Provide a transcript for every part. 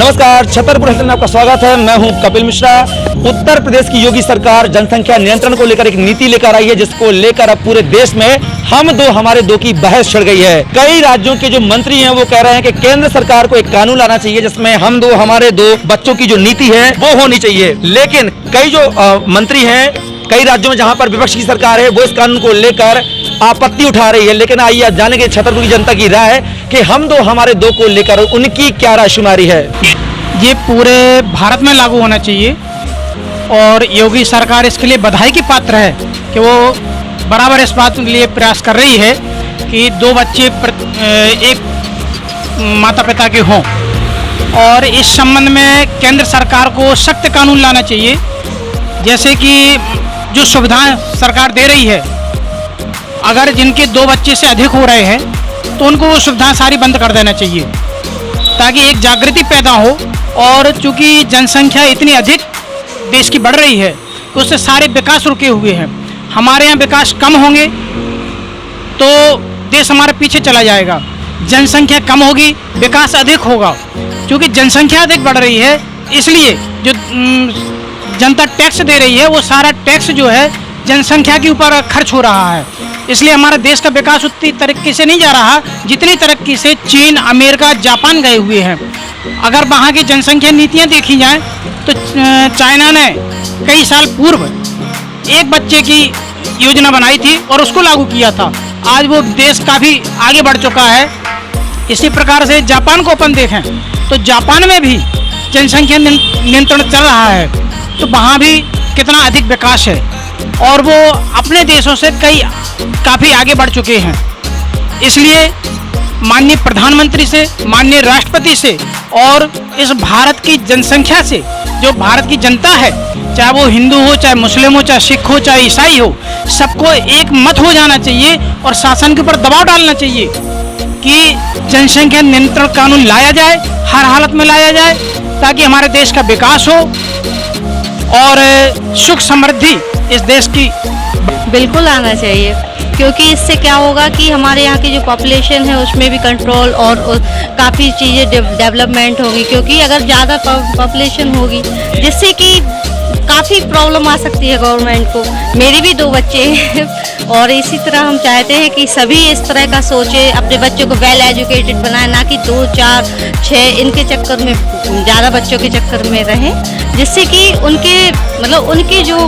नमस्कार, छतरपुर हेल्थ में आपका स्वागत है। मैं हूं कपिल मिश्रा। उत्तर प्रदेश की योगी सरकार जनसंख्या नियंत्रण को लेकर एक नीति लेकर आई है, जिसको लेकर अब पूरे देश में हम दो हमारे दो की बहस छिड़ गई है। कई राज्यों के जो मंत्री हैं वो कह रहे हैं कि केंद्र सरकार को एक कानून लाना चाहिए जिसमें हम दो हमारे दो बच्चों की जो नीति है वो होनी चाहिए। लेकिन कई जो मंत्री हैं कई राज्यों में जहां पर विपक्ष की सरकार है वो इस कानून को लेकर आपत्ति उठा रही है। लेकिन आइए आप जानेंगे छतरपुर की जनता की राय कि हम दो हमारे दो को लेकर उनकी क्या रायशुमारी है। ये पूरे भारत में लागू होना चाहिए और योगी सरकार इसके लिए बधाई की पात्र है कि वो बराबर इस बात के लिए प्रयास कर रही है कि दो बच्चे एक माता पिता के हों। और इस संबंध में केंद्र सरकार को सख्त कानून लाना चाहिए, जैसे कि जो सुविधाएं सरकार दे रही है, अगर जिनके दो बच्चे से अधिक हो रहे हैं तो उनको वो सुविधाएं सारी बंद कर देना चाहिए ताकि एक जागृति पैदा हो। और चूंकि जनसंख्या इतनी अधिक देश की बढ़ रही है तो उससे सारे विकास रुके हुए हैं। हमारे यहाँ विकास कम होंगे तो देश हमारे पीछे चला जाएगा। जनसंख्या कम होगी, विकास अधिक होगा। क्योंकि जनसंख्या अधिक बढ़ रही है इसलिए जो जनता टैक्स दे रही है वो सारा टैक्स जो है जनसंख्या के ऊपर खर्च हो रहा है। इसलिए हमारे देश का विकास उतनी तरक्की से नहीं जा रहा जितनी तरक्की से चीन, अमेरिका, जापान गए हुए हैं। अगर वहाँ की जनसंख्या नीतियाँ देखी जाएं तो चाइना ने कई साल पूर्व एक बच्चे की योजना बनाई थी और उसको लागू किया था। आज वो देश काफ़ी आगे बढ़ चुका है। इसी प्रकार से जापान को अपन देखें तो जापान में भी जनसंख्या नियंत्रण चल रहा है, तो वहाँ भी कितना अधिक विकास है और वो अपने देशों से काफ़ी आगे बढ़ चुके हैं। इसलिए माननीय प्रधानमंत्री से, माननीय राष्ट्रपति से और इस भारत की जनसंख्या से, जो भारत की जनता है, चाहे वो हिंदू हो, चाहे मुस्लिम हो, चाहे सिख हो, चाहे ईसाई हो, सबको एक मत हो जाना चाहिए और शासन के ऊपर दबाव डालना चाहिए कि जनसंख्या नियंत्रण कानून लाया जाए, हर हालत में लाया जाए ताकि हमारे देश का विकास हो और सुख समृद्धि इस देश की। बिल्कुल आना चाहिए, क्योंकि इससे क्या होगा कि हमारे यहाँ की जो पॉपुलेशन है उसमें भी कंट्रोल और काफ़ी चीज़ें डेवलपमेंट होगी। क्योंकि अगर ज़्यादा पॉपुलेशन होगी जिससे कि काफ़ी प्रॉब्लम आ सकती है गवर्नमेंट को। मेरे भी दो बच्चे हैं और इसी तरह हम चाहते हैं कि सभी इस तरह का सोचें, अपने बच्चों को वेल एजुकेटेड बनाएं, ना कि 2, 4, 6 इनके चक्कर में, ज़्यादा बच्चों के चक्कर में रहें, जिससे कि उनकी जो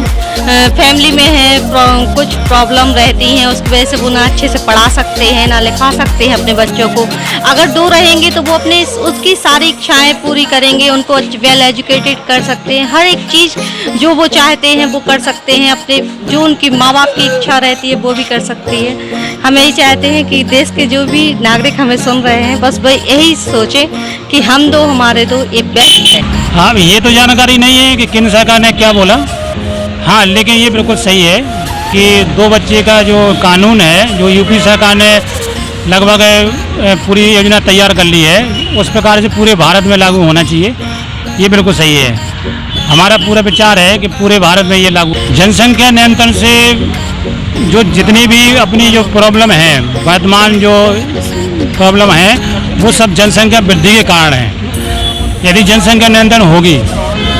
फैमिली में है कुछ प्रॉब्लम रहती हैं उसकी वजह से वो ना अच्छे से पढ़ा सकते हैं, ना लिखा सकते हैं अपने बच्चों को। अगर 2 रहेंगे तो वो अपने उसकी सारी इच्छाएँ पूरी करेंगे, उनको वेल एजुकेटेड कर सकते हैं, हर एक चीज़ जो वो चाहते हैं वो कर सकते हैं, अपने जो उनकी माँ बाप की इच्छा रहती है वो भी कर सकती है। हम यही चाहते हैं कि देश के जो भी नागरिक हमें सुन रहे हैं बस वही यही सोचें कि हम दो हमारे दो ये बेस्ट है। हाँ, ये तो जानकारी नहीं है कि केंद्र सरकार ने क्या बोला। हाँ, लेकिन ये बिल्कुल सही है कि 2 बच्चे का जो कानून है, जो यूपी सरकार ने लगभग पूरी योजना तैयार कर ली है, उस प्रकार से पूरे भारत में लागू होना चाहिए। ये बिल्कुल सही है। हमारा पूरा विचार है कि पूरे भारत में ये लागू। जनसंख्या नियंत्रण से जो जितनी भी अपनी जो प्रॉब्लम है, वर्तमान जो प्रॉब्लम है, वो सब जनसंख्या वृद्धि के कारण है। यदि जनसंख्या नियंत्रण होगी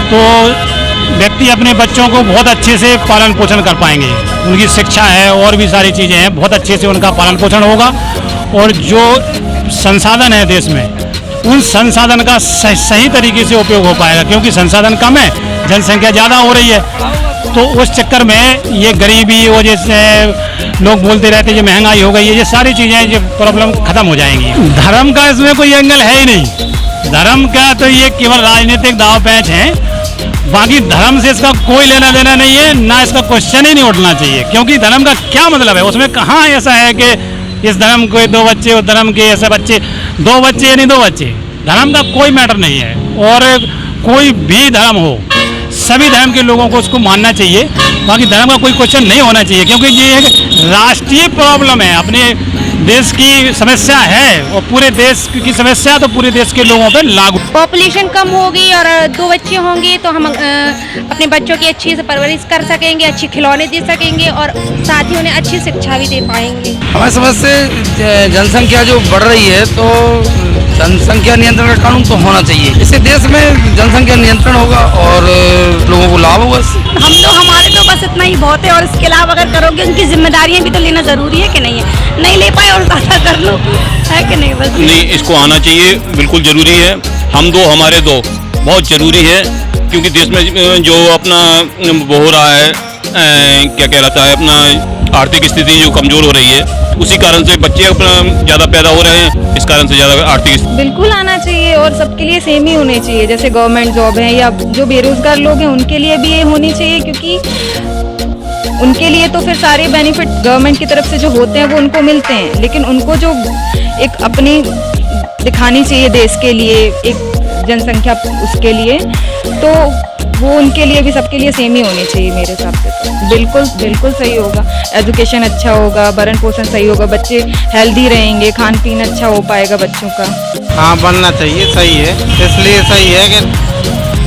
तो व्यक्ति अपने बच्चों को बहुत अच्छे से पालन पोषण कर पाएंगे। उनकी शिक्षा है और भी सारी चीज़ें हैं, बहुत अच्छे से उनका पालन पोषण होगा और जो संसाधन है देश में, उन संसाधन का सही तरीके से उपयोग हो पाएगा। क्योंकि संसाधन कम है, जनसंख्या ज़्यादा हो रही है, तो उस चक्कर में ये गरीबी और जैसे लोग बोलते रहते हैं जो महंगाई हो गई है, ये सारी चीज़ें जो प्रॉब्लम ख़त्म हो जाएंगी। धर्म का इसमें कोई एंगल है ही नहीं। धर्म का तो ये केवल राजनीतिक दाव पैंच है, बाकी धर्म से इसका कोई लेना देना नहीं है, ना इसका क्वेश्चन ही नहीं उठना चाहिए। क्योंकि धर्म का क्या मतलब है, उसमें कहाँ ऐसा है कि इस धर्म के 2 बच्चे, उस धर्म के ऐसे बच्चे, 2 बच्चे यानी 2 बच्चे। धर्म का कोई मैटर नहीं है और कोई भी धर्म हो, सभी धर्म के लोगों को उसको मानना चाहिए। बाकी धर्म का कोई क्वेश्चन नहीं होना चाहिए, क्योंकि ये एक राष्ट्रीय प्रॉब्लम है, अपने देश की समस्या है और पूरे देश की समस्या तो पूरे देश के लोगों पे लागू। पॉपुलेशन कम होगी और 2 बच्चे होंगे तो हम अपने बच्चों की अच्छी से परवरिश कर सकेंगे, अच्छे खिलौने दे सकेंगे और साथ ही उन्हें अच्छी शिक्षा भी दे पाएंगे। हमारी समझ से जनसंख्या जो बढ़ रही है तो जनसंख्या नियंत्रण का कानून तो होना चाहिए। इससे देश में जनसंख्या नियंत्रण होगा और लोगों को लाभ होगा। हमारे तो बस इतना ही बहुत है, और इसके अलावा अगर करोगे उनकी जिम्मेदारियां भी तो लेना जरूरी है कि नहीं है? नहीं ले पाए और ज्यादा कर लो, है कि नहीं? बस नहीं, इसको आना चाहिए, बिल्कुल जरूरी है। हम दो हमारे दो बहुत जरूरी है, क्योंकि देश में जो अपना वो हो रहा है, क्या कहलाता है, अपना आर्थिक स्थिति जो कमजोर हो रही है, उसी कारण से बच्चे अपना ज़्यादा पैदा हो रहे हैं, इस कारण से ज़्यादा आर्थिक। बिल्कुल आना चाहिए, और सबके लिए सेम ही होने चाहिए। जैसे गवर्नमेंट जॉब है या जो बेरोजगार लोग हैं उनके लिए भी ये होनी चाहिए, क्योंकि उनके लिए तो फिर सारे बेनिफिट गवर्नमेंट की तरफ से जो होते हैं वो उनको मिलते हैं, लेकिन उनको जो एक अपनी दिखानी चाहिए देश के लिए, एक जनसंख्या उसके लिए, तो वो उनके लिए भी सबके लिए सेम ही होनी चाहिए मेरे हिसाब से। तो बिल्कुल बिल्कुल सही होगा, एजुकेशन अच्छा होगा, भरण पोषण सही होगा, बच्चे हेल्दी रहेंगे, खान पीन अच्छा हो पाएगा बच्चों का। हाँ, बनना चाहिए, सही है। इसलिए सही है कि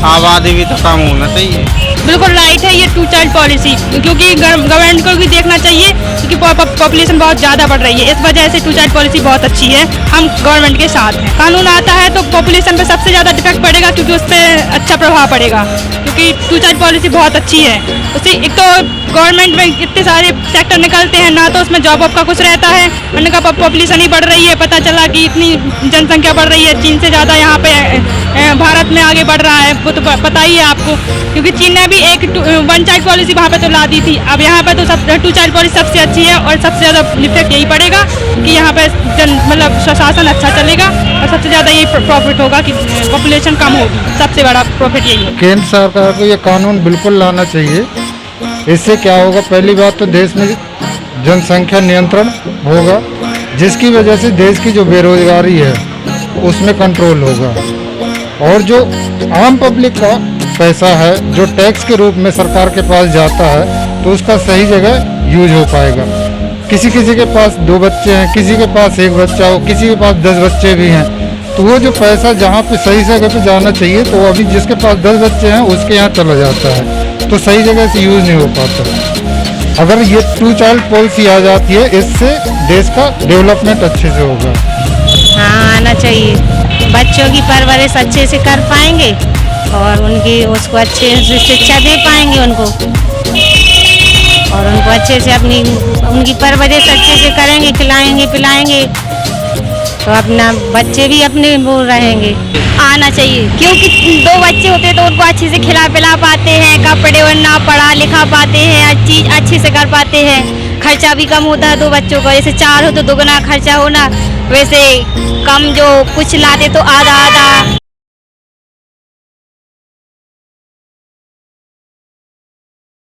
आबादी भी तो कम होना चाहिए। बिल्कुल राइट है ये 2 चाइल्ड पॉलिसी, क्योंकि गवर्नमेंट को भी देखना चाहिए, क्योंकि पॉपुलेशन बहुत ज़्यादा बढ़ रही है। इस वजह से 2 चाइल्ड पॉलिसी बहुत अच्छी है, हम गवर्नमेंट के साथ हैं। कानून आता है तो पॉपुलेशन पे सबसे ज़्यादा इफेक्ट पड़ेगा, क्योंकि उस पर अच्छा प्रभाव पड़ेगा, क्योंकि 2 चाइल्ड पॉलिसी बहुत अच्छी है। उससे एक तो गवर्नमेंट में इतने सारे सेक्टर निकलते हैं, ना तो उसमें जॉब वॉब का कुछ रहता है, अन्य का पॉपुलेशन ही बढ़ रही है। पता चला कि इतनी जनसंख्या बढ़ रही है, चीन से ज़्यादा यहाँ पे भारत में आगे बढ़ रहा है, वो तो पता ही है आपको, क्योंकि चीन ने भी एक 1 चाइल्ड पॉलिसी वहाँ पे तो ला दी थी। अब यहाँ पे तो 2 चाइल्ड पॉलिसी सबसे अच्छी है, और सबसे ज़्यादा इफेक्ट यही पड़ेगा कि यहाँ पे मतलब स्वशासन अच्छा चलेगा, और सबसे ज़्यादा यही प्रॉफिट होगा कि पॉपुलेशन कम होगी। सबसे बड़ा प्रॉफिट यही है। केंद्र सरकार को ये कानून बिल्कुल लाना चाहिए। इससे क्या होगा, पहली बात तो देश में जनसंख्या नियंत्रण होगा, जिसकी वजह से देश की जो बेरोजगारी है उसमें कंट्रोल होगा, और जो आम पब्लिक का पैसा है जो टैक्स के रूप में सरकार के पास जाता है, तो उसका सही जगह यूज हो पाएगा। किसी किसी के पास 2 बच्चे हैं, किसी के पास 1 बच्चा हो, किसी के पास 10 बच्चे भी हैं, तो वो जो पैसा जहाँ पे सही जगह पे जाना चाहिए, तो अभी जिसके पास 10 बच्चे हैं उसके यहाँ चला जाता है, तो सही जगह से यूज नहीं हो पाता। अगर ये 2 चाइल्ड पॉलिसी आ जाती है, इससे देश का डेवलपमेंट अच्छे से होगा। हाँ, आना चाहिए। बच्चों की परवरिश अच्छे से कर पाएंगे, और उनकी उसको अच्छे से शिक्षा दे पाएंगे उनको, और उनको अच्छे से उनकी परवरिश अच्छे से करेंगे, खिलाएंगे पिलाएंगे, तो अपना बच्चे भी अपने वो रहेंगे। आना चाहिए, क्योंकि 2 बच्चे होते हैं तो उनको अच्छे से खिला पिला पाते हैं, कपड़े वरना पढ़ा लिखा पाते हैं, हर चीज़ अच्छे से कर पाते हैं, खर्चा भी कम होता है 2 बच्चों का। जैसे 4 हो तो 2 गुना खर्चा होना, वैसे कम जो कुछ लाते तो आधा आधा